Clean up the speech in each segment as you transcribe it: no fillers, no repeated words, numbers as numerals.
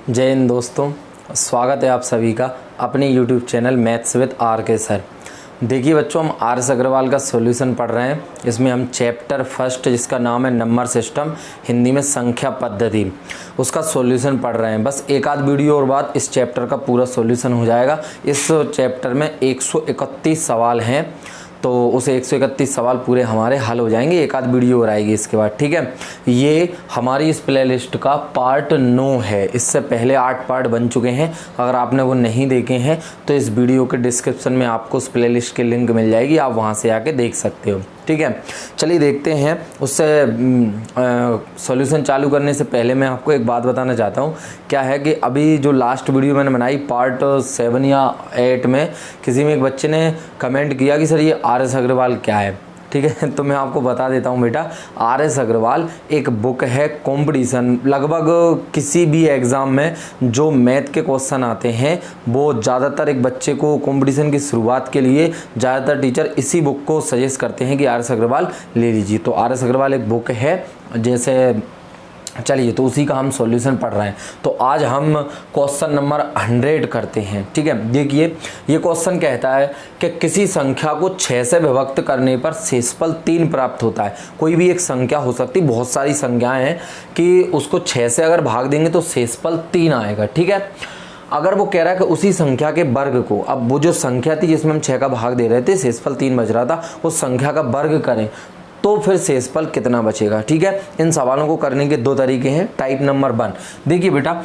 जय हिंद दोस्तों, स्वागत है आप सभी का अपने YouTube channel maths with R K sir. देखिए बच्चों, हम आर एस अग्रवाल का सॉल्यूशन पढ़ रहे हैं। इसमें हम चैप्टर फर्स्ट, जिसका नाम है नंबर सिस्टम, हिंदी में संख्या पद्धति, उसका सॉल्यूशन पढ़ रहे हैं। बस एक आध वीडियो और बाद इस चैप्टर का पूरा सॉल्यूशन हो जाएगा। इस चैप्टर में 131 सवाल हैं, तो उस 131 सवाल पूरे हमारे हल हो जाएंगे। एक आध वीडियो और आएगी इसके बाद, ठीक है। ये हमारी इस प्लेलिस्ट का पार्ट 9 है। इससे पहले 8 पार्ट बन चुके हैं। अगर आपने वो नहीं देखे हैं तो इस वीडियो के डिस्क्रिप्शन में आपको उस प्लेलिस्ट की लिंक मिल जाएगी, आप वहाँ से आके देख सकते हो, ठीक है। चलिए देखते हैं। उससे सॉल्यूशन चालू करने से पहले मैं आपको एक बात बताना चाहता हूँ। क्या है कि अभी जो लास्ट वीडियो मैंने बनाई पार्ट 7 या 8 में, किसी में एक बच्चे ने कमेंट किया कि सर ये आर एस अग्रवाल क्या है, ठीक है। तो मैं आपको बता देता हूँ बेटा, आर एस अग्रवाल एक बुक है कंपटीशन। लगभग किसी भी एग्ज़ाम में जो मैथ के क्वेश्चन आते हैं वो ज़्यादातर एक बच्चे को कंपटीशन की शुरुआत के लिए ज़्यादातर टीचर इसी बुक को सजेस्ट करते हैं कि आर एस अग्रवाल ले लीजिए। तो आर एस अग्रवाल एक बुक है। जैसे चलिए, तो उसी का हम सॉल्यूशन पढ़ रहे हैं। तो आज हम क्वेश्चन नंबर 100 करते हैं, ठीक है। देखिए, ये क्वेश्चन कहता है कि किसी संख्या को 6 से विभक्त करने पर शेषफल 3 प्राप्त होता है। कोई भी एक संख्या हो सकती, बहुत सारी संख्याएं हैं कि उसको 6 से अगर भाग देंगे तो शेषफल 3 आएगा, ठीक है। अगर वो कह रहा है कि उसी संख्या के वर्ग को, अब वो जो संख्या थी जिसमें हम 6 का भाग दे रहे थे, शेषफल 3 बच रहा था, उस संख्या का वर्ग करें तो फिर शेषफल कितना बचेगा, ठीक है। इन सवालों को करने के 2 तरीके हैं। टाइप नंबर 1, देखिए बेटा,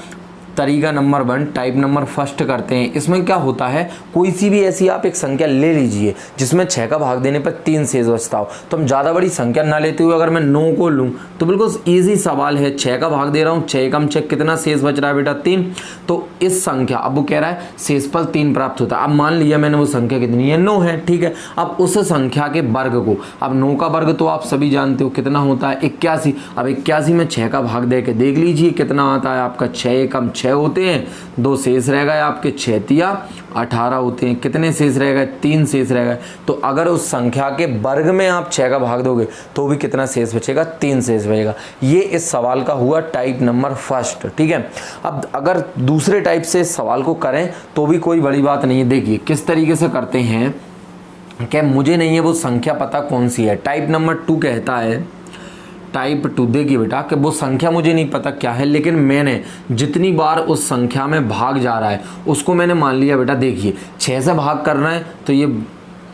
तरीका नंबर 1, टाइप नंबर फर्स्ट करते हैं। इसमें क्या होता है, कोई सी भी ऐसी आप एक संख्या ले लीजिए जिसमें 6 का भाग देने पर 3 शेष बचता हो। तो हम ज़्यादा बड़ी संख्या ना लेते हुए अगर मैं 9 को लूँ तो बिल्कुल ईजी सवाल है। 6 का भाग दे रहा हूँ, 6 कम 6 कितना शेष बच रहा है बेटा, 3। तो इस संख्या, अब वो कह रहा है शेषफल 3 प्राप्त होता है। अब मान लिया मैंने वो संख्या कितनी है, 9 है, ठीक है। अब उस संख्या के वर्ग को, अब 9 का वर्ग तो आप सभी जानते हो कितना होता है, 81। अब 81 में 6 का भाग दे के देख लीजिए कितना आता है आपका, 6 कम 6 होते हैं, 2 शेष रह गए आपके, 6 तिया 18 होते हैं। कितने शेष रह गए, 3 शेष रह गए। तो अगर उस संख्या के वर्ग में आप 6 का भाग दोगे तो भी कितना शेष बचेगा, 3 शेष बचेगा। ये इस सवाल का हुआ टाइप नंबर फर्स्ट, ठीक है। अब अगर दूसरे टाइप से इस सवाल को करें तो भी कोई बड़ी बात नहीं है। देखिए किस तरीके से करते हैं, क्या मुझे नहीं है वो संख्या पता कौन सी है। टाइप नंबर 2 कहता है, टाइप 2, देखिए बेटा, कि वो संख्या मुझे नहीं पता क्या है, लेकिन मैंने जितनी बार उस संख्या में भाग जा रहा है उसको मैंने मान लिया बेटा। देखिए 6 से भाग करना है तो ये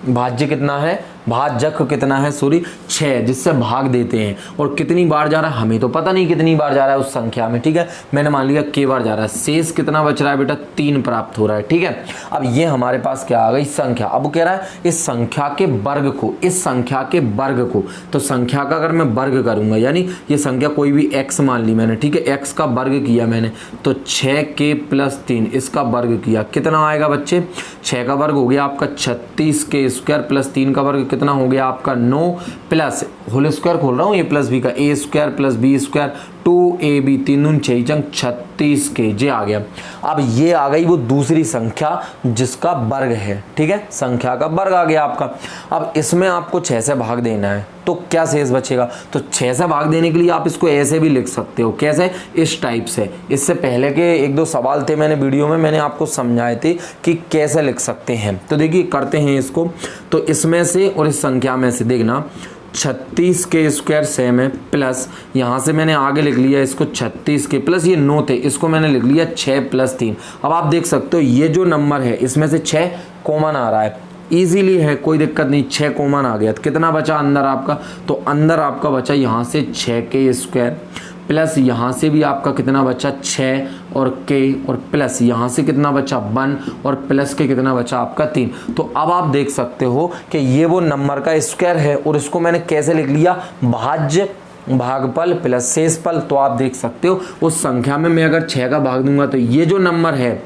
भाज्य कितना है, भाजक कितना है, सॉरी 6, जिससे भाग देते हैं। और कितनी बार जा रहा है हमें तो पता नहीं कितनी बार जा रहा है उस संख्या में, ठीक है। मैंने मान लिया k बार जा रहा है। शेष कितना बच रहा है बेटा, 3 प्राप्त हो रहा है, ठीक है। अब ये हमारे पास क्या आ गई, संख्या। अब वो कह रहा है इस संख्या के वर्ग को, इस संख्या के वर्ग को, तो संख्या का अगर मैं वर्ग करूंगा, यानी ये संख्या कोई भी x मान ली मैंने, ठीक है, x का वर्ग किया मैंने, तो 6k + 3 इसका वर्ग किया, कितना आएगा बच्चे, 6 का वर्ग हो गया आपका 36k² + 3 का वर्ग कितना हो गया आपका 9, प्लस होल स्क्वायर खोल रहा हूँ ये प्लस बी का, a² + b² 2ab 3 दून 6 चंग 36k, जे आ गया। अब ये आ गई वो दूसरी संख्या जिसका वर्ग है, ठीक है, संख्या का वर्ग आ गया आपका। अब इसमें आपको 6 से भाग देना है तो क्या शेष बचेगा, तो 6 से भाग देने के लिए आप इसको ऐसे भी लिख सकते हो, कैसे, इस टाइप से। इससे पहले के 1-2 सवाल थे मैंने वीडियो में, मैंने आपको समझाए थे कि कैसे लिख सकते हैं। तो देखिए करते हैं इसको। तो इसमें से और इस संख्या में से देखना, 36k² सेम है, प्लस यहाँ से मैंने आगे लिख लिया इसको 36k, प्लस ये 9 थे, इसको मैंने लिख लिया 6 + 3। अब आप देख सकते हो ये जो नंबर है इसमें से 6 कॉमन आ रहा है, इजीली है, कोई दिक्कत नहीं, 6 कॉमन आ गया। तो कितना बचा अंदर आपका, तो अंदर आपका बचा यहाँ से 6k² प्लस यहाँ से भी आपका कितना बचा 6 और k, और प्लस यहाँ से कितना बचा 1 और प्लस के कितना बचा आपका 3। तो अब आप देख सकते हो कि ये वो नंबर का स्क्वायर है और इसको मैंने कैसे लिख लिया, भाज्य भागफल प्लस शेषफल। तो आप देख सकते हो उस संख्या में मैं अगर 6 का भाग दूंगा तो ये जो नंबर है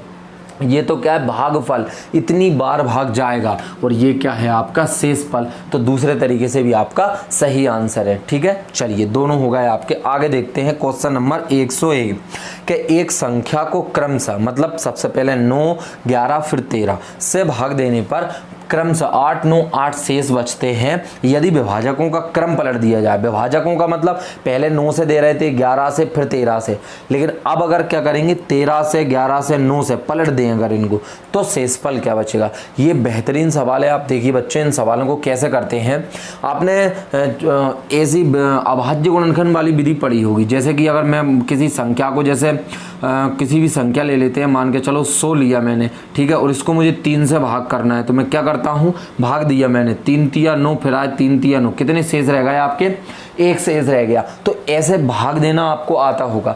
ये तो क्या है, भागफल, इतनी बार भाग जाएगा, और ये क्या है आपका शेषफल। तो दूसरे तरीके से भी आपका सही आंसर है, ठीक है। चलिए दोनों हो गए आपके। आगे देखते हैं क्वेश्चन नंबर 101 कि एक संख्या को क्रमशः, मतलब सबसे पहले 9, 11 फिर 13 से भाग देने पर क्रम से 8 9 8 शेष बचते हैं यदि विभाजकों का क्रम पलट दिया जाए। विभाजकों का मतलब पहले 9 से दे रहे थे, 11 से, फिर 13 से, लेकिन अब अगर क्या करेंगे 13 से, 11 से, 9 से पलट दें अगर इनको, तो शेषफल क्या बचेगा। ये बेहतरीन सवाल है। आप देखिए बच्चे इन सवालों को कैसे करते हैं। आपने ऐसी अभाज्य गुणनखंड वाली विधि पढ़ी होगी, जैसे कि अगर मैं किसी संख्या को, जैसे किसी भी संख्या ले लेते हैं, मान के चलो 100 लिया मैंने, ठीक है, और इसको मुझे 3 से भाग करना है, तो मैं क्या करता हूँ, भाग दिया मैंने, 3 तिया 9, फिर आज 3 तिया 9, कितने शेष रह गए आपके, 1 शेष रह गया। तो ऐसे भाग देना आपको आता होगा।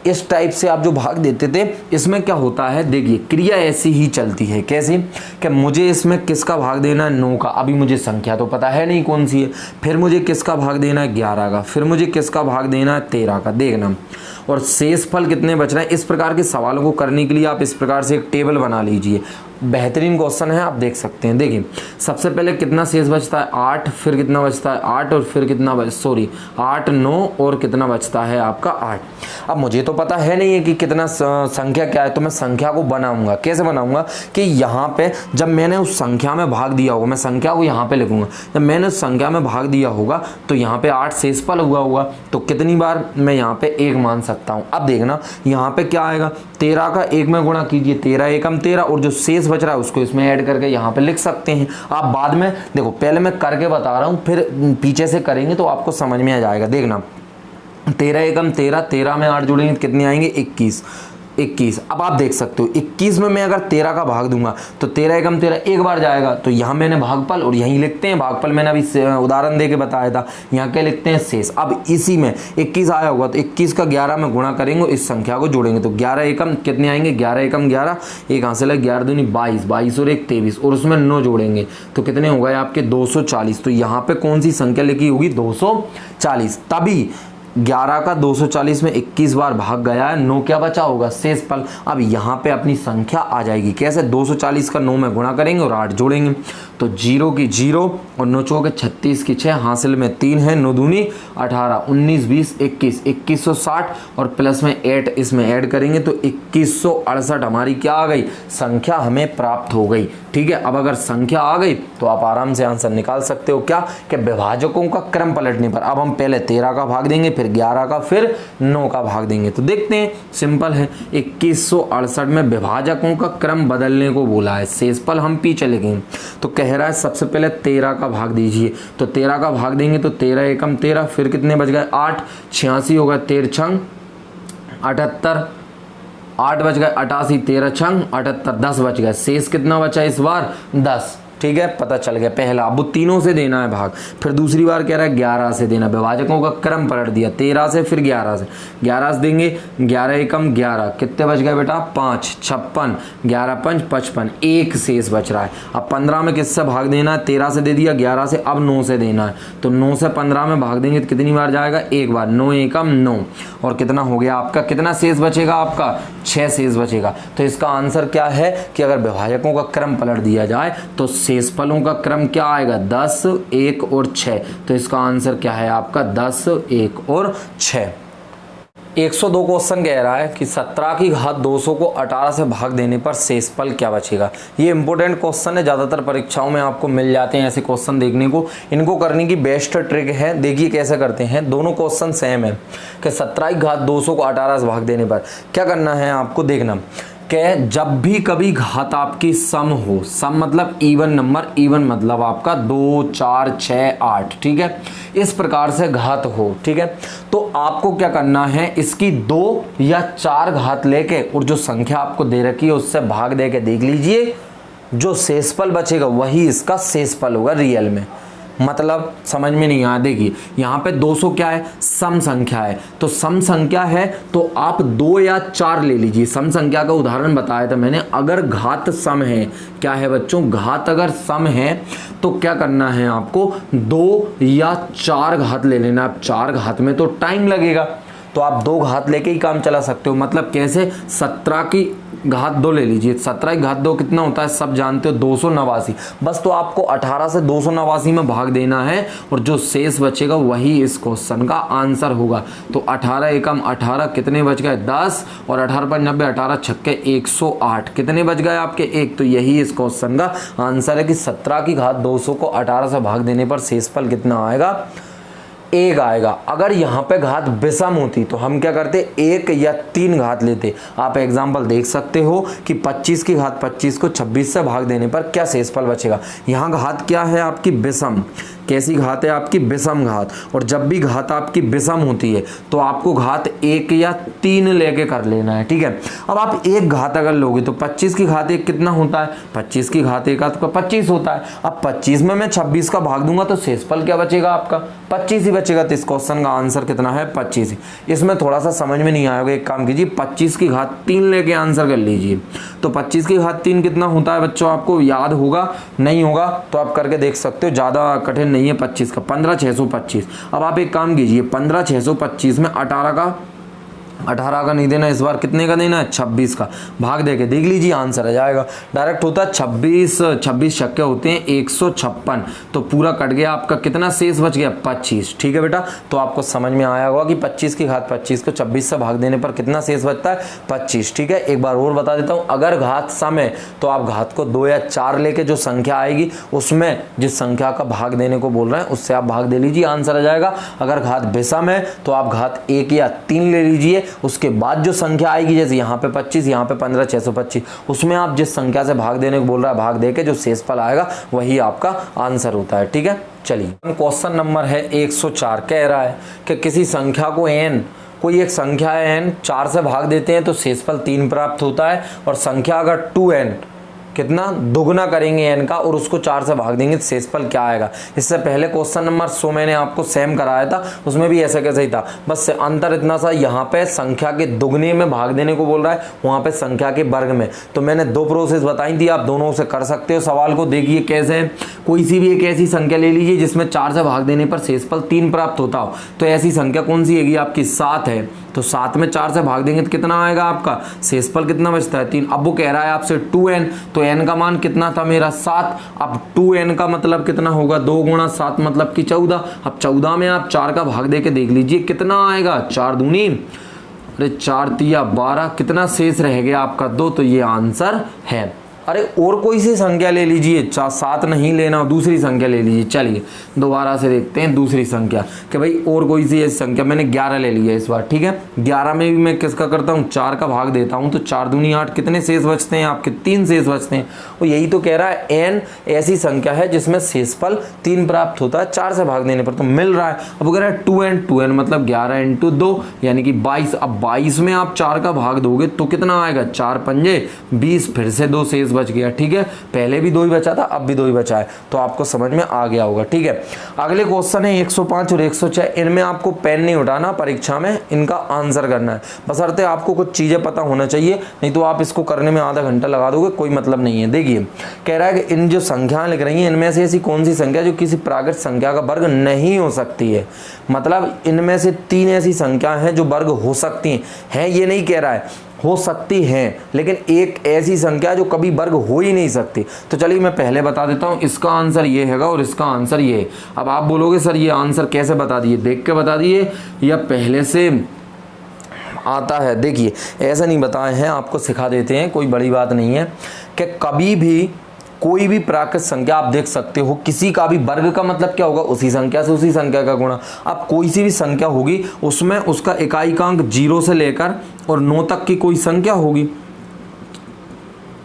इस टाइप से आप जो भाग देते थे, इसमें क्या होता है, देखिए क्रिया ऐसी ही चलती है। कैसी, कि मुझे इसमें किसका भाग देना है, 9 का, अभी मुझे संख्या तो पता है नहीं कौन सी है, फिर मुझे किसका भाग देना है, 11 का, फिर मुझे किसका भाग देना है, 13 का, देखना, और शेषफल कितने बच रहे हैं। इस प्रकार के सवालों को करने के लिए आप इस प्रकार से एक टेबल बना लीजिए। बेहतरीन क्वेश्चन है, आप देख सकते हैं। देखिए सबसे पहले कितना शेष बचता है, 8, फिर कितना बचता है, 8, और फिर कितना 8 9 और कितना बचता है आपका 8। अब मुझे तो पता है नहीं है कि कितना संख्या क्या है, तो मैं संख्या को बनाऊंगा। कैसे बनाऊंगा कि यहाँ पे जब मैंने उस संख्या में भाग दिया होगा, मैं संख्या को यहाँ पे लिखूंगा, जब मैंने उस संख्या में भाग दिया होगा तो यहाँ पे 8 शेषफल हुआ होगा, तो कितनी बार मैं यहाँ पे 1 मान सकता हूँ। अब देखना यहाँ पे क्या आएगा, 13 का 1 में गुणा कीजिए, 13 एकम 13, और जो शेष बच रहा है उसको इसमें ऐड करके यहाँ पे लिख सकते हैं। आप बाद में देखो, पहले मैं करके बता रहा हूँ, फिर पीछे से करेंगे तो आपको समझ में आ जाएगा। देखना 13 एकम 13, 13 में 8 जोड़ेंगे कितने आएंगे, 21। अब आप देख सकते हो 21 में मैं अगर 13 का भाग दूंगा तो 13 एकम 13 एक बार जाएगा, तो यहाँ मैंने भागफल, और यहीं लिखते हैं भागफल, मैंने अभी उदाहरण दे के बताया था, यहाँ क्या लिखते हैं, शेष। अब इसी में 21 आया होगा तो 21 का 11 में गुणा करेंगे, इस संख्या को जोड़ेंगे, तो 11 एकम कितने आएंगे, 11 एकम 11, एक हासिल है, 11 दूनी 22, 22 और 1 23, और उसमें 9 जोड़ेंगे तो कितने हो गए आपके 240। तो यहाँ पे कौन सी संख्या लिखी होगी, 240। तभी 11 का 240 में 21 बार भाग गया है, 9 क्या बचा होगा, शेषफल। अब यहाँ पे अपनी संख्या आ जाएगी। कैसे, 240 का 9 में गुणा करेंगे और 8 जोड़ेंगे, तो 0 की 0 और 9 चौके 36 की 6, हासिल में 3 है, 9 दूनी 18, 19 20 21, 2160, और प्लस में 8 इसमें ऐड करेंगे तो 2168 हमारी क्या आ गई, संख्या हमें प्राप्त हो गई। ठीक है, अब अगर संख्या आ गई तो आप आराम से आंसर निकाल सकते हो। क्या, कि विभाजकों का क्रम पलटने पर। अब हम पहले 13 का भाग देंगे, फिर 11 का, फिर 9 का भाग देंगे, तो देखते हैं, सिंपल है। 2168 में विभाजकों का क्रम बदलने को बोला है, शेषफल हम पीछे लिखेंगे। तो कह रहा है सबसे पहले 13 का भाग दीजिए, तो 13 का भाग देंगे तो 13 एकम 13, फिर कितने बच गए 8, 86 होगा, 13 छंग 78, 8 बच गए 88, 13 छंग 78, 10 बच गए, शेष कितना बचा इस बार 10। ठीक है, पता चल गया। पहला अब तीनों से देना है भाग, फिर दूसरी बार कह रहा है 11 से देना, विभाजकों का क्रम पलट दिया, 13 से फिर 11 से, 11 से देंगे, 11 एकम 11, कितने बच गए बेटा 5, 56, 11 पंच 55, एक शेष बच रहा है। अब 15 में किससे भाग देना है, 13 से दे दिया, 11 से, अब 9 से देना है, तो 9 से 15 में भाग देंगे तो कितनी बार जाएगा, एक बार, 9 एकम 9, और कितना हो गया आपका, कितना शेष बचेगा आपका, 6 शेष बचेगा। तो इसका आंसर क्या है कि अगर विभाजकों का क्रम पलट दिया जाए तो शेषफलों का क्रम क्या आएगा, 10, 1 और 6। तो इसका आंसर क्या है आपका 10, 1 और 6। 102 क्वेश्चन कह रहा है कि 17 की घात 200 को 18 से भाग देने पर शेषफल क्या बचेगा। ये इंपॉर्टेंट क्वेश्चन है, ज़्यादातर परीक्षाओं में आपको मिल जाते हैं ऐसे क्वेश्चन देखने को। इनको करने की बेस्ट ट्रिक है, देखिए कैसे करते हैं। दोनों क्वेश्चन सेम है कि 17 की घात 200 को 18 से भाग देने पर क्या करना है आपको, देखना कि जब भी कभी घात आपकी सम हो, सम मतलब इवन नंबर, इवन मतलब आपका 2, 4, 6, 8, ठीक है, इस प्रकार से घात हो, ठीक है, तो आपको क्या करना है, इसकी 2 या 4 घात लेके और जो संख्या आपको दे रखी है उससे भाग दे के देख लीजिए, जो शेषफल बचेगा वही इसका शेषफल होगा रियल में। मतलब समझ में नहीं आया, देखिए यहाँ पे 200 क्या है, सम संख्या है, तो सम संख्या है तो आप 2 या 4 ले लीजिए। सम संख्या का उदाहरण बताया था मैंने, अगर घात सम है, क्या है बच्चों, घात अगर सम है तो क्या करना है आपको, 2 या 4 घात ले लेना। अब 4 घात में तो टाइम लगेगा, तो आप 2 घात लेके ही काम चला सकते हो। मतलब कैसे, 17 की घात 2 ले लीजिए, 17 की घात 2 कितना होता है सब जानते हो, 289। बस तो आपको 18 से 289 में भाग देना है और जो शेष बचेगा वही इस क्वेश्चन का आंसर होगा। तो 18 एकम 18 कितने बच गए 10 और 18 पर 90, 18 छक्के 108 कितने बच गए आपके 1। तो यही इस क्वेश्चन का आंसर है कि 17 की घात 200 को 18 से भाग देने पर शेषफल कितना आएगा, 1 आएगा। अगर यहाँ पे घात विषम होती तो हम क्या करते, 1 या 3 घात लेते। आप एग्जाम्पल देख सकते हो कि 25 की घात 25 को 26 से भाग देने पर क्या शेषफल बचेगा। यहाँ घात क्या है आपकी विषम, कैसी घात है आपकी विषम घात। और जब भी घात आपकी विषम होती है तो आपको घात 1 या 3 लेके कर लेना है, ठीक है। अब आप 1 घात अगर लोगे तो 25 की घात 1 कितना होता है, 25 की घात 1 आपका 25 होता है। अब 25 में मैं 26 का भाग दूंगा तो शेषफल क्या बचेगा आपका, 25 ही बचेगा। तो इस क्वेश्चन का आंसर कितना है 25। इसमें थोड़ा सा समझ में नहीं आएगा, एक काम कीजिए 25 की घात 3 लेके आंसर कर लीजिए। तो 25 की घात 3 कितना होता है बच्चों, आपको याद होगा, नहीं होगा तो आप करके देख सकते हो, ज़्यादा कठिन नहीं है 25 का, 15,625। अब आप एक काम कीजिए 15,625 में 18 का नहीं देना, इस बार कितने का देना है 26 का, भाग देके देख लीजिए आंसर आ जाएगा। डायरेक्ट होता है 26 छक्के होते हैं 156, तो पूरा कट गया आपका, कितना शेष बच गया 25। ठीक है बेटा, तो आपको समझ में आया होगा कि 25 की घात 25 को 26 से भाग देने पर कितना शेष बचता है 25। ठीक है, एक बार और बता देता हूँ, अगर घात सम है तो आप घात को 2 या 4 लेके जो संख्या आएगी उसमें जिस संख्या का भाग देने को बोल रहे हैं उससे आप भाग दे लीजिए, आंसर आ जाएगा। अगर घात विषम है तो आप घात 1 या 3 ले लीजिए, उसके बाद जो संख्या आएगी, जैसे यहाँ पे 25, यहाँ पे 15,625, उसमें आप जिस संख्या से भाग देने को बोल रहा है भाग देके जो शेषफल आएगा वही आपका आंसर होता है। ठीक है, चलिए क्वेश्चन नंबर है 104, कह रहा है कि किसी संख्या को n, कोई एक संख्या है n, 4 से भाग देते हैं तो शेषफल 3 प्राप्त होता है, और संख्या अगर 2n कितना दुगना करेंगे n का और उसको 4 से भाग देंगे तो शेषफल क्या आएगा। इससे पहले क्वेश्चन नंबर 100 मैंने आपको सेम कराया था, उसमें भी ऐसा कैसे ही था, बस अंतर इतना सा, यहाँ पे संख्या के दुगने में भाग देने को बोल रहा है, वहाँ पे संख्या के वर्ग में। तो मैंने 2 प्रोसेस बताई थी, आप दोनों से कर सकते हो सवाल को। देखिए कैसे, कोई सी भी एक ऐसी संख्या ले लीजिए जिसमें 4 से भाग देने पर शेषफल 3 प्राप्त होता हो। तो ऐसी संख्या कौन सी है आपकी 7 है, तो 7 में 4 से भाग देंगे तो कितना आएगा आपका शेषफल, कितना बचता है 3। अब वो कह रहा है आपसे 2n, तो n का मान कितना था मेरा 7। अब 2n का मतलब कितना होगा, 2 गुणा 7 मतलब कि 14। अब 14 में आप 4 का भाग दे के देख लीजिए कितना आएगा, 4 दूनी, अरे 4 तिया 12, कितना शेष रह गया आपका 2, तो ये आंसर है। अरे और कोई सी संख्या ले लीजिए, 7 नहीं लेना, दूसरी संख्या ले लीजिए। चलिए दोबारा से देखते हैं दूसरी संख्या, कि भाई और कोई सी ऐसी संख्या, मैंने 11 ले लिया इस बार। ठीक है, 11 में भी मैं किसका करता हूँ, 4 का भाग देता हूँ, तो 4 दूनी 8, कितने शेष बचते हैं आपके 3 शेष बचते हैं। और यही तो कह रहा है n ऐसी संख्या है जिसमें शेषफल 3 प्राप्त होता है 4 से भाग देने पर, तो मिल रहा है। अब कह रहा है 2n मतलब 11 × 2 यानी कि 22। अब 22 में आप 4 का भाग दोगे तो कितना आएगा, 4 पंजे 20, फिर से 2 शेष बच गया। ठीक है, पहले भी 2 ही बचा था, अब भी 2 ही बचा है, तो आपको समझ में आ गया होगा। ठीक है, अगले क्वेश्चन है 105 और 106। इनमें आपको पेन नहीं उठाना, परीक्षा में इनका आंसर करना है, बशर्ते आपको कुछ चीजें पता होना चाहिए, नहीं तो आप इसको करने में आधा घंटा लगा दोगे, कोई मतलब नहीं है। देखिए कह रहा है कि इन जो संख्याएं लिख रही हैं इनमें से ऐसी कौन सी संख्या जो किसी प्राकृत संख्या का वर्ग नहीं हो सकती है। मतलब इनमें से 3 ऐसी संख्या हैं जो वर्ग हो सकती हैं, ये नहीं कह रहा है हो सकती हैं, लेकिन एक ऐसी संख्या जो कभी वर्ग हो ही नहीं सकती। तो चलिए मैं पहले बता देता हूँ, इसका आंसर ये हैगा और इसका आंसर ये है। अब आप बोलोगे सर ये आंसर कैसे बता दिए, देख के बता दिए या पहले से आता है। देखिए ऐसा नहीं बताए हैं, आपको सिखा देते हैं, कोई बड़ी बात नहीं है। कि कभी भी कोई भी प्राकृत संख्या आप देख सकते हो, किसी का भी वर्ग का मतलब क्या होगा, उसी संख्या से उसी संख्या का गुणा। अब कोई सी भी संख्या होगी उसमें उसका इकाईकांक 0 से लेकर और 9 तक की कोई संख्या होगी,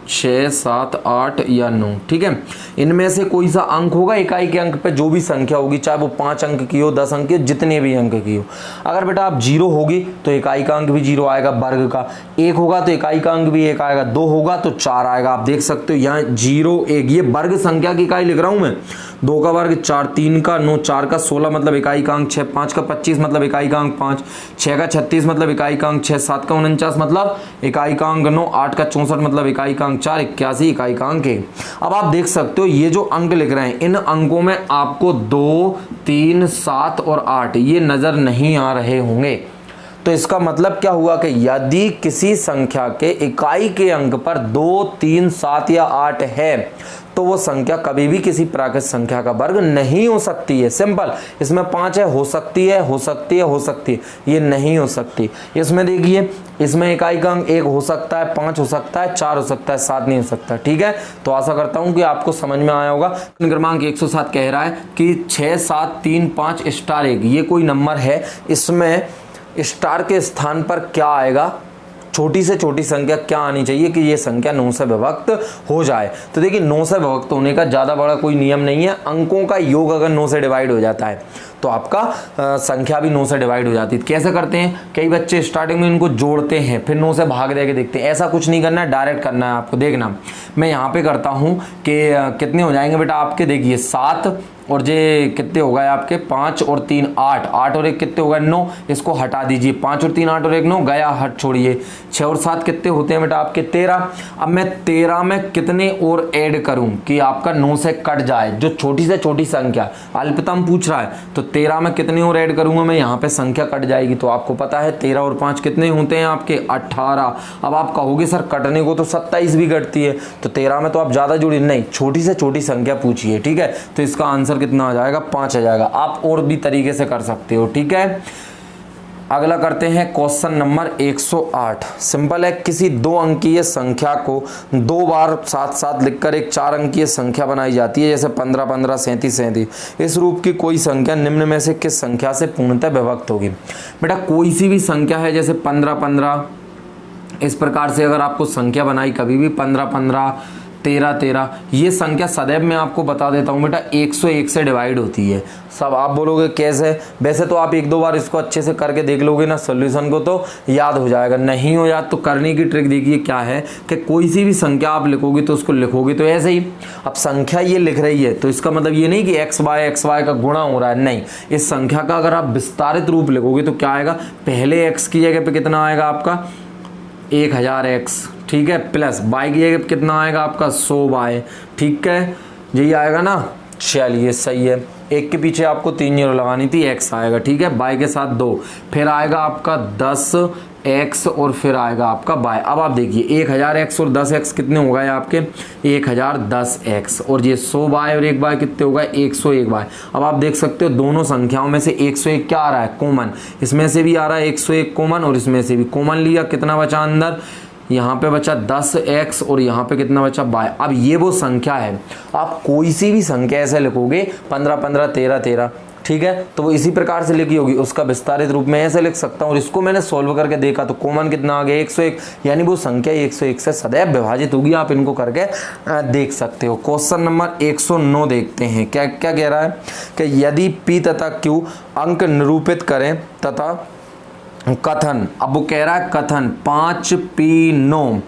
6, 7, 8 या 9। ठीक है, इनमें से कोई सा अंक होगा इकाई के अंक पे, जो भी संख्या होगी, चाहे वो 5 अंक की हो, 10 अंक की हो, जितने भी अंक की हो। अगर बेटा आप 0 होगी तो इकाई का अंक भी 0 आएगा वर्ग का, 1 होगा तो इकाई का अंक भी 1 आएगा, 2 होगा तो 4 आएगा। आप देख सकते हो यहाँ 0, 1 ये वर्ग संख्या की इकाई लिख रहा हूँ मैं। 2 का वर्ग 4, 3 का 9, 4 का 16 मतलब इकाई का अंक 6, 5 का 25 मतलब इकाई का अंक 5, 6 का 36 मतलब इकाई का अंक 6, 7 का 49 मतलब इकाई का अंक 9, 8 का 64 मतलब इकाई का अंक 4, 81 इकाई का अंक 1। अब आप देख सकते हो ये जो अंक लिख रहे हैं इन अंकों में आपको 2, 3, 7 और 8 ये नजर नहीं आ रहे होंगे। तो इसका मतलब क्या हुआ कि यदि किसी संख्या के इकाई के अंक पर 2, 3, 7 या 8 है तो वो संख्या कभी भी किसी प्राकृत संख्या का वर्ग नहीं हो सकती है। सिंपल। इसमें 5 है, हो सकती है, हो सकती है, हो सकती है, ये नहीं हो सकती। इसमें देखिए, इसमें इकाई का अंक 1 हो सकता है, 5 हो सकता है, 4 हो सकता है, 7 नहीं हो सकता। ठीक है, तो आशा करता हूं कि आपको समझ में आया होगा। क्रमांक 107 कह रहा है कि 6, 7, 3, 5 स्टार 1 ये कोई नंबर है, इसमें स्टार के स्थान पर क्या आएगा, छोटी से छोटी संख्या क्या आनी चाहिए कि ये संख्या 9 से विभक्त हो जाए। तो देखिए 9 से विभक्त होने का ज़्यादा बड़ा कोई नियम नहीं है। अंकों का योग अगर 9 से डिवाइड हो जाता है तो आपका संख्या भी 9 से डिवाइड हो जाती है। कैसे करते हैं, कई बच्चे स्टार्टिंग में इनको जोड़ते हैं फिर 9 से भाग दे के देखते हैं। ऐसा कुछ नहीं करना है, डायरेक्ट करना है आपको। देखना मैं यहाँ पे करता हूँ कि कितने हो जाएंगे बेटा आपके, देखिए 7 और जे कितने हो गए आपके 5 और 3 8, 8 और 1 कितने हो गए 9, इसको हटा दीजिए। 5 और 3 8 और 1 9 गया, हट छोड़िए। 6 और 7 कितने होते हैं बेटा आपके 13। अब मैं 13 में कितने और ऐड करूं कि आपका 9 से कट जाए, जो छोटी से छोटी संख्या अल्पतम पूछ रहा है, तो 13 में कितने और ऐड करूंगा मैं, यहाँ पे संख्या कट जाएगी। तो आपको पता है 13 और 5 कितने होते हैं आपके 18। अब आप कहोगे सर कटने को तो 27 भी कटती है, तो 13 में तो आप ज्यादा जुड़े नहीं, छोटी से छोटी संख्या पूछिए। ठीक है, तो इसका आंसर कितना आ जाएगा 5 आ जाएगा। आप और भी तरीके से कर सकते हो। ठीक है, अगला करते हैं क्वेश्चन नंबर 108। सिंपल है, किसी 2 अंकीय संख्या को 2 बार साथ साथ लिखकर एक 4 अंकीय संख्या बनाई जाती है, जैसे 15 15 37 37। इस रूप की कोई संख्या निम्न में से किस संख्या से पूर्णतः विभक्त होगी। बेटा कोई सी भी संख्या है, जैसे 15 15 इस प्रकार से अगर आपको संख्या बनाई कभी भी 15 15 13 13, ये संख्या सदैव मैं आपको बता देता हूँ बेटा 101 से डिवाइड होती है। सब आप बोलोगे कैसे, वैसे तो आप 1-2 बार इसको अच्छे से करके देख लोगे ना सॉल्यूशन को तो याद हो जाएगा। नहीं हो याद तो करने की ट्रिक देखिए क्या है कि कोई सी भी संख्या आप लिखोगे तो उसको लिखोगे तो ऐसे ही। अब संख्या ये लिख रही है तो इसका मतलब ये नहीं कि x y का गुणा हो रहा है, नहीं। इस संख्या का अगर आप विस्तारित रूप लिखोगे तो क्या आएगा, पहले x की जगह पे कितना आएगा आपका 1000x, ठीक है, प्लस y की जगह कितना आएगा आपका 100y। ठीक है, यही आएगा ना। चलिए सही है, एक के पीछे आपको 3 जीरो लगानी थी, x आएगा। ठीक है, y के साथ 2, फिर आएगा आपका 10x और फिर आएगा आपका y। अब आप देखिए 1000x और 10x कितने हो गए आपके 1010x, और ये 100y और 1y कितने हो गए 101y। अब आप देख सकते हो दोनों संख्याओं में से 101 क्या आ रहा है कॉमन, इसमें से भी आ रहा है 101 कॉमन और इसमें से भी कॉमन लिया, कितना बचा अंदर, यहाँ पे बचा 10x और यहाँ पे कितना बचा y। अब ये वो संख्या है, आप कोई सी भी संख्या ऐसे लिखोगे 15 15 13 13, ठीक है, तो वो इसी प्रकार से लिखी होगी, उसका विस्तारित रूप में ऐसे लिख सकता हूँ। और इसको मैंने सोल्व करके देखा तो कॉमन कितना आ गया 101, यानी वो संख्या 101 से सदैव विभाजित होगी। आप इनको करके देख सकते हो। क्वेश्चन नंबर 109 देखते हैं, क्या क्या कह रहा है कि यदि p तथा q अंक निरूपित करें तथा कथन, अब वो कह रहा है कथन 5p9,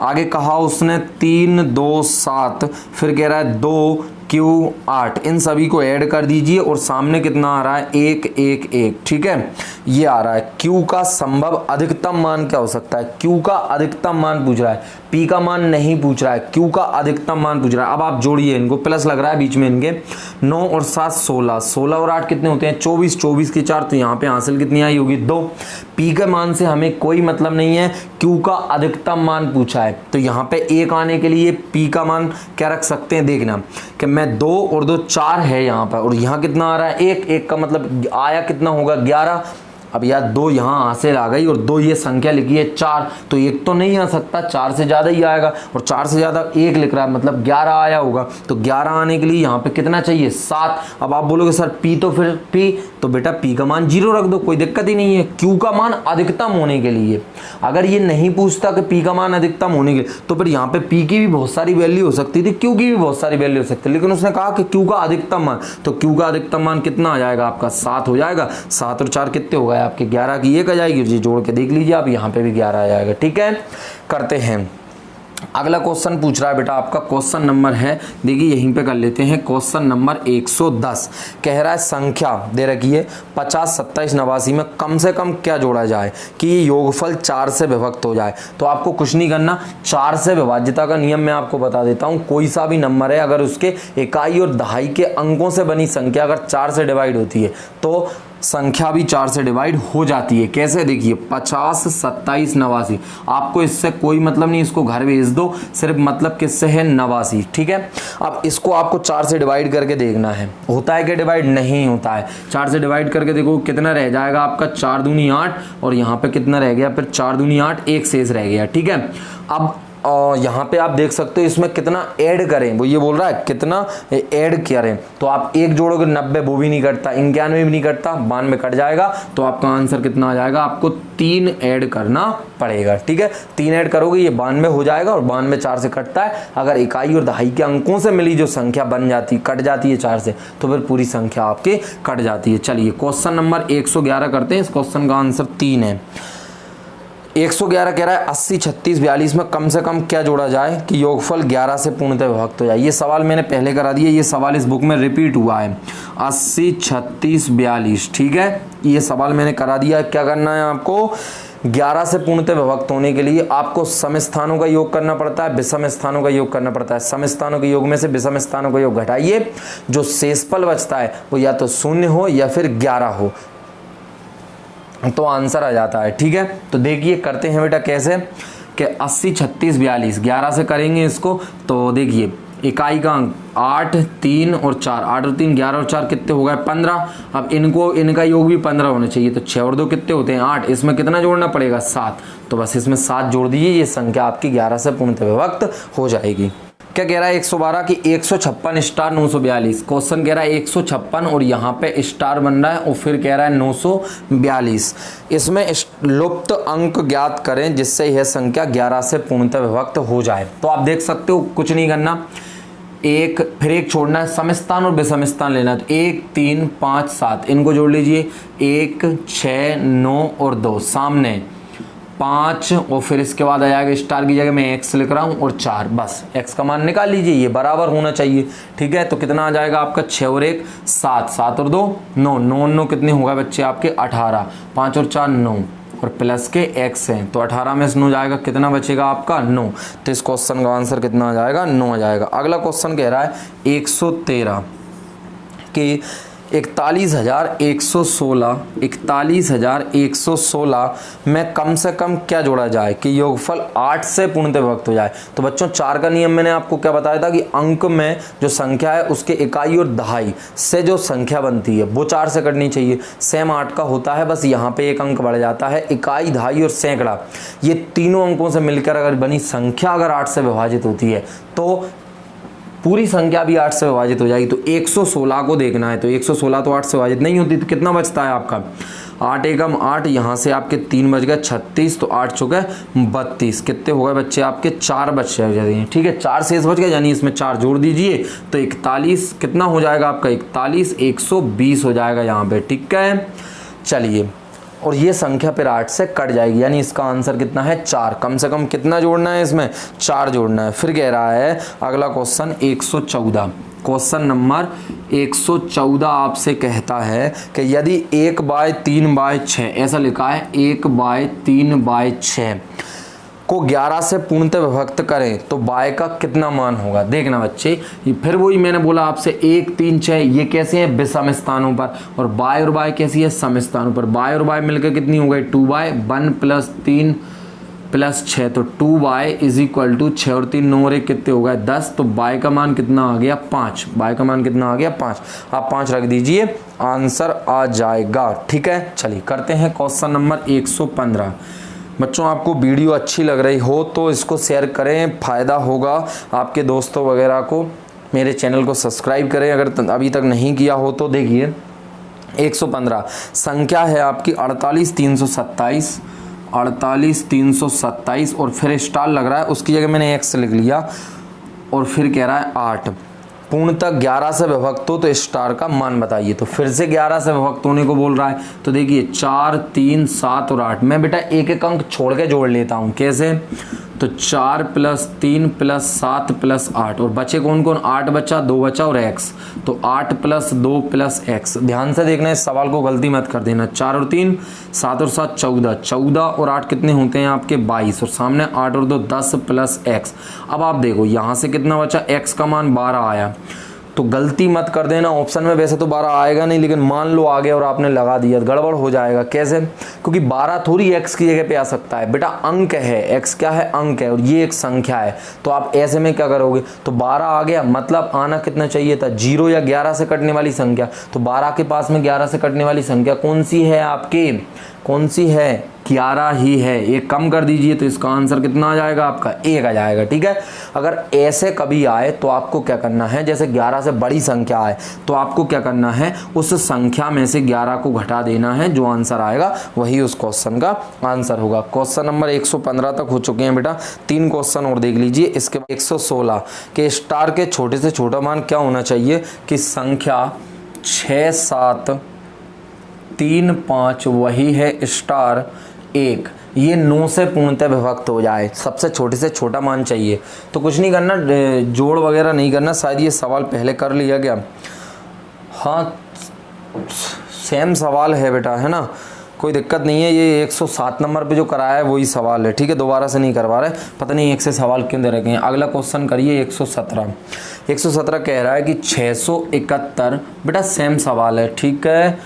आगे कहा उसने 3 2 7, फिर कह रहा है 2q8, इन सभी को ऐड कर दीजिए और सामने कितना आ रहा है 1 1 1। ठीक है, ये आ रहा है q का संभव अधिकतम मान क्या हो सकता है, q का अधिकतम मान पूछ रहा है, p का मान नहीं पूछ रहा है, q का अधिकतम मान पूछ रहा है। अब आप जोड़िए इनको, प्लस लग रहा है बीच में इनके, 9 और 7 16, 16 और 8 कितने होते हैं 24, 24 की 4, तो यहाँ पे हासिल कितनी आई होगी 2। p के मान से हमें कोई मतलब नहीं है, q का अधिकतम मान पूछा है, तो यहाँ पे 1 आने के लिए p का मान क्या रख सकते हैं, देखना कि मैं 2 और 2 4 है यहाँ पर, और यहाँ कितना आ रहा है 1, 1 का मतलब आया कितना होगा 11। अब यार 2 यहाँ हासिल आ गई और 2 ये संख्या लिखी है 4, तो 1 तो नहीं आ सकता, 4 से ज़्यादा ही आएगा, और 4 से ज़्यादा 1 लिख रहा है मतलब 11 आया होगा, तो 11 आने के लिए यहाँ पे कितना चाहिए 7। अब आप बोलोगे सर p, तो फिर p, तो बेटा p का मान 0 रख दो, कोई दिक्कत ही नहीं है। q का मान अधिकतम होने के लिए, अगर ये नहीं पूछता कि p का मान अधिकतम होने के लिए, तो फिर यहाँ पे p की भी बहुत सारी वैल्यू हो सकती थी, q की भी बहुत सारी वैल्यू हो सकती है, लेकिन उसने कहा कि q का अधिकतम मान, तो q का अधिकतम मान कितना आ जाएगा आपका 7 हो जाएगा। 7 और 4 कितने हो गए आपके 11 की 1 आ जाएगी, जी जोड़ के देख लीजिए आप, यहाँ पे भी 11 आ जाएगा। ठीक है, करते हैं अगला क्वेश्चन पूछ रहा है बेटा आपका, क्वेश्चन नंबर है, देखिए यहीं पे कर लेते हैं, क्वेश्चन नंबर 110 कह रहा है संख्या दे रखी है 50 27 89 में कम से कम क्या जोड़ा जाए कि ये योगफल 4 से विभक्त हो जाए। तो आपको कुछ नहीं करना, 4 से विभाज्यता का नियम मैं आपको बता देता हूँ। कोई सा भी नंबर है अगर उसके इकाई और दहाई के अंकों से बनी संख्या अगर 4 से डिवाइड होती है तो संख्या भी 4 से डिवाइड हो जाती है। कैसे, देखिए 50, 27, 89। आपको इससे कोई मतलब नहीं, इसको घर भेज दो, सिर्फ मतलब किससे है, 89। ठीक है, अब इसको आपको 4 से डिवाइड करके देखना है, होता है कि डिवाइड नहीं होता है। 4 से डिवाइड करके देखो कितना रह जाएगा आपका, 4 दूनी 8 और यहाँ पे कितना रह गया, फिर 4 दूनी 8, एक शेष रह गया। ठीक है, अब यहाँ पे आप देख सकते हो इसमें कितना ऐड करें, वो ये बोल रहा है कितना ऐड करें, तो आप एक जोड़ोगे 90, वो भी नहीं कटता, 91 भी नहीं कटता, 92 कट जाएगा, तो आपका आंसर कितना आ जाएगा, आपको 3 ऐड करना पड़ेगा। ठीक है, 3 ऐड करोगे ये 92 हो जाएगा, और 92 4 से कटता है। अगर इकाई और दहाई के अंकों से मिली जो संख्या बन जाती, कट जाती है 4 से, तो फिर पूरी संख्या आपकी कट जाती है। चलिए क्वेश्चन नंबर 111 करते हैं। इस क्वेश्चन का आंसर 3 है। 111 कह रहा है 80, 36, 42 में कम से कम क्या जोड़ा जाए कि योगफल 11 से पूर्णतः विभक्त हो जाए। ये सवाल मैंने पहले करा दिया, ये सवाल इस बुक में रिपीट हुआ है। 80, 36, 42, ठीक है, ये सवाल मैंने करा दिया। क्या करना है आपको, 11 से पूर्णतः विभक्त होने के लिए आपको सम स्थानों का योग करना पड़ता है, विषम स्थानों का योग करना पड़ता है। सम स्थानों के योग में से विषम स्थानों का योग घटाइए, जो शेषफल बचता है वो या तो 0 हो या फिर 11 हो, तो आंसर आ जाता है। ठीक है, तो देखिए करते हैं बेटा कैसे, कि 80, 36, 42, 11 से करेंगे इसको, तो देखिए इकाई का अंक 8, 3 और 4, 8 और 3 11 और 4 कितने हो गए, 15। अब इनको, इनका योग भी 15 होना चाहिए, तो 6 और 2 कितने होते हैं, 8। इसमें कितना जोड़ना पड़ेगा, 7, तो बस इसमें 7 जोड़ दीजिए, ये संख्या आपकी 11 से पूर्णतः विभक्त हो जाएगी। क्या कह रहा है 112 की 156 स्टार 942। क्वेश्चन कह रहा है 156 और यहाँ पे स्टार बन रहा है, और फिर कह रहा है 942। इसमें लुप्त अंक ज्ञात करें जिससे यह संख्या 11 से पूर्णतः विभक्त हो जाए। तो आप देख सकते हो, कुछ नहीं करना, फिर एक छोड़ना है, समस्थान और विषम स्थान लेना है। तो 1, 3, 5, 7 इनको जोड़ लीजिए, 1, 6, 9 और 2 सामने 5, और फिर इसके बाद आ जाएगा स्टार की जगह मैं x लिख रहा हूँ, और 4, बस x का मान निकाल लीजिए, ये बराबर होना चाहिए। ठीक है, तो कितना आ जाएगा आपका, 6 और 1 7, 7 और 2 9, 9 9 कितने हो गए बच्चे आपके 18, 5 और 4 9, और प्लस के x हैं, तो 18 में से 9 जाएगा, कितना बचेगा आपका 9। तो इस क्वेश्चन का आंसर कितना आ जाएगा, 9 आ जाएगा। अगला क्वेश्चन कह रहा है 113 कि 41,116 में कम से कम क्या जोड़ा जाए कि योगफल 8 से पूर्णतः विभक्त हो जाए। तो बच्चों 4 का नियम मैंने आपको क्या बताया था कि अंक में जो संख्या है उसके इकाई और दहाई से जो संख्या बनती है वो 4 से कटनी चाहिए। सेम 8 का होता है, बस यहाँ पे एक अंक बढ़ जाता है। इकाई, दहाई और सैकड़ा, ये तीनों अंकों से मिलकर अगर बनी संख्या अगर 8 से विभाजित होती है तो पूरी संख्या भी 8 से विभाजित हो जाएगी। तो 116 को देखना है, तो 116 तो 8 से विभाजित नहीं होती, तो कितना बचता है आपका 8 एकम 8, यहाँ से आपके 3 बच गए 36, तो 8 चुके 32, कितने हो गए बच्चे आपके 4 बच्चे जाते। ठीक है, 4 शेष बच गए, यानी इसमें 4 जोड़ दीजिए, तो 41 कितना हो जाएगा आपका 41, 120 हो जाएगा यहाँ पे। ठीक है, चलिए, और ये संख्या फिर 8 से कट जाएगी, यानी इसका आंसर कितना है 4। कम से कम कितना जोड़ना है इसमें, 4 जोड़ना है। फिर कह रहा है अगला क्वेश्चन 114, क्वेश्चन नंबर 114 आपसे कहता है कि यदि 1/3/6 ऐसा लिखा है, 1/3/6 को 11 से पूर्णतः विभक्त करें तो y का कितना मान होगा। देखना बच्चे, फिर वही मैंने बोला आपसे 1, 3, 6 ये कैसे हैं विषम स्थानों पर, और y कैसी है सम स्थानों पर। y और y मिलकर कितनी हो गई 2y, 1 + 3 + 6, तो 2y = 6 और 3 9 और 1 कितने हो गए 10, तो y का मान कितना आ गया 5। y का मान कितना आ गया 5, आप 5 रख दीजिए, आंसर आ जाएगा। ठीक है, चलिए करते हैं क्वेश्चन नंबर 115। बच्चों आपको वीडियो अच्छी लग रही हो तो इसको शेयर करें, फ़ायदा होगा आपके दोस्तों वगैरह को। मेरे चैनल को सब्सक्राइब करें अगर अभी तक नहीं किया हो तो। देखिए 115 संख्या है आपकी 48,327, 48,327 और फिर स्टार लग रहा है, उसकी जगह मैंने x लिख लिया, और फिर कह रहा है 8 पूर्णतः 11 से विभक्त हो तो स्टार का मान बताइए। तो फिर से 11 से विभक्त होने को बोल रहा है, तो देखिए 4, 3, 7 और 8, मैं बेटा एक एक अंक छोड़ के जोड़ लेता हूँ। कैसे, तो 4 + 3 + 7 + 8, और बचे कौन कौन, 8 बचा, 2 बचा और x, तो 8 + 2 + x। ध्यान से देखना, इस सवाल को गलती मत कर देना। 4 और 3 7 और 7 14, 14 और 8 कितने होते हैं आपके 22, और सामने 8 और 2 10 + x। अब आप देखो यहाँ से कितना बचा, x का मान 12 आया, तो गलती मत कर देना। ऑप्शन में वैसे तो 12 आएगा नहीं, लेकिन मान लो आ गया और आपने लगा दिया, गड़बड़ हो जाएगा। कैसे? क्योंकि 12 थोड़ी x की जगह पे आ सकता है बेटा, अंक है, x क्या है? अंक है, और ये एक संख्या है। तो आप ऐसे में क्या करोगे, तो 12 आ गया, मतलब आना कितना चाहिए था? 0 या 11 से कटने वाली संख्या। तो 12 के पास में 11 से कटने वाली संख्या कौन सी है आपकी? कौन सी है? 11 ही है। एक कम कर दीजिए तो इसका आंसर कितना आ जाएगा आपका? 1 आ जाएगा। ठीक है, अगर ऐसे कभी आए तो आपको क्या करना है, जैसे 11 से बड़ी संख्या आए तो आपको क्या करना है, उस संख्या में से 11 को घटा देना है, जो आंसर आएगा वही उस क्वेश्चन का आंसर होगा। क्वेश्चन नंबर 115 तक हो चुके हैं बेटा। 3 क्वेश्चन और देख लीजिए। इसके बाद 116 के स्टार के छोटे से छोटा मान क्या होना चाहिए कि संख्या 6, 7, 3, 5 वही है स्टार 1, ये 9 से पूर्णतः विभक्त हो जाए। सबसे छोटे से छोटा मान चाहिए। तो कुछ नहीं करना, जोड़ वगैरह नहीं करना। शायद ये सवाल पहले कर लिया गया। हाँ, सेम सवाल है बेटा, है ना, कोई दिक्कत नहीं है। ये 107 नंबर पे जो कराया है वही सवाल है। ठीक है, दोबारा से नहीं करवा रहे, पता नहीं एक से सवाल क्यों दे रखे हैं। अगला क्वेश्चन करिए 117। 117 कह रहा है कि 671, बेटा सेम सवाल है। ठीक है,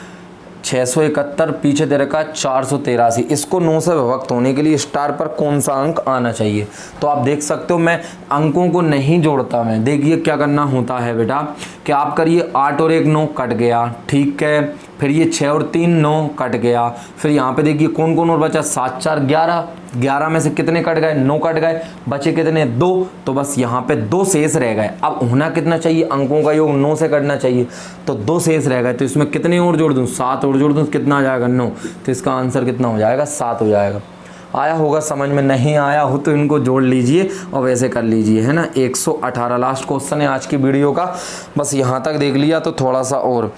671 पीछे दे रखा 483, इसको 9 से विभक्त होने के लिए स्टार पर कौन सा अंक आना चाहिए? तो आप देख सकते हो, मैं अंकों को नहीं जोड़ता। मैं देखिए क्या करना होता है बेटा, कि आप करिए 8 और 1 9 कट गया। ठीक है, फिर ये 6 और 3 9 कट गया। फिर यहाँ पे देखिए कौन कौन और बचा, 7 4 11, 11 में से कितने कट गए? 9 कट गए, बचे कितने? 2। तो बस यहाँ पे 2 शेष रह गए। अब होना कितना चाहिए? अंकों का योग 9 से करना चाहिए, तो 2 शेष रह गए। तो इसमें कितने और जोड़ दूँ? 7 और जोड़ दूँ, कितना आ जाएगा? 9। तो इसका आंसर कितना हो जाएगा? 7 हो जाएगा। आया होगा समझ में? नहीं आया हो तो इनको जोड़ लीजिए और वैसे कर लीजिए, है ना। 118 लास्ट क्वेश्चन है आज की वीडियो का। बस यहाँ तक देख लिया तो थोड़ा सा और।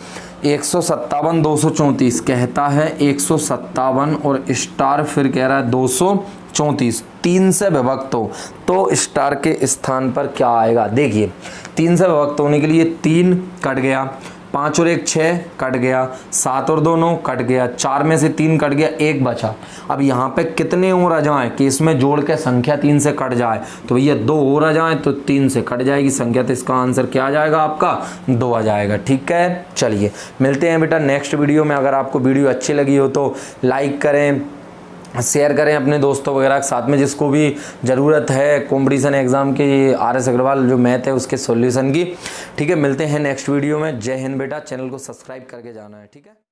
157 234 कहता है 157 और स्टार फिर कह रहा है 234, 3 से विभक्त हो तो स्टार के स्थान पर क्या आएगा? देखिए 3 से विभक्त होने के लिए 3 कट गया, 5 और 1 6 कट गया, 7 और 2 9 कट गया, 4 में से 3 कट गया, 1 बचा। अब यहाँ पे कितने और आ जाएं कि इसमें जोड़ के संख्या 3 से कट जाए? तो भैया 2 और आ जाएं तो 3 से कट जाएगी संख्या। तो इसका आंसर क्या आ जाएगा आपका? 2 आ जाएगा। ठीक है, चलिए मिलते हैं बेटा नेक्स्ट वीडियो में। अगर आपको वीडियो अच्छी लगी हो तो लाइक करें, शेयर करें अपने दोस्तों वगैरह के साथ में, जिसको भी ज़रूरत है कंपटीशन एग्ज़ाम की, आर.एस. अग्रवाल जो मैथ है उसके सॉल्यूशन की। ठीक है, मिलते हैं नेक्स्ट वीडियो में। जय हिंद बेटा। चैनल को सब्सक्राइब करके जाना है। ठीक है।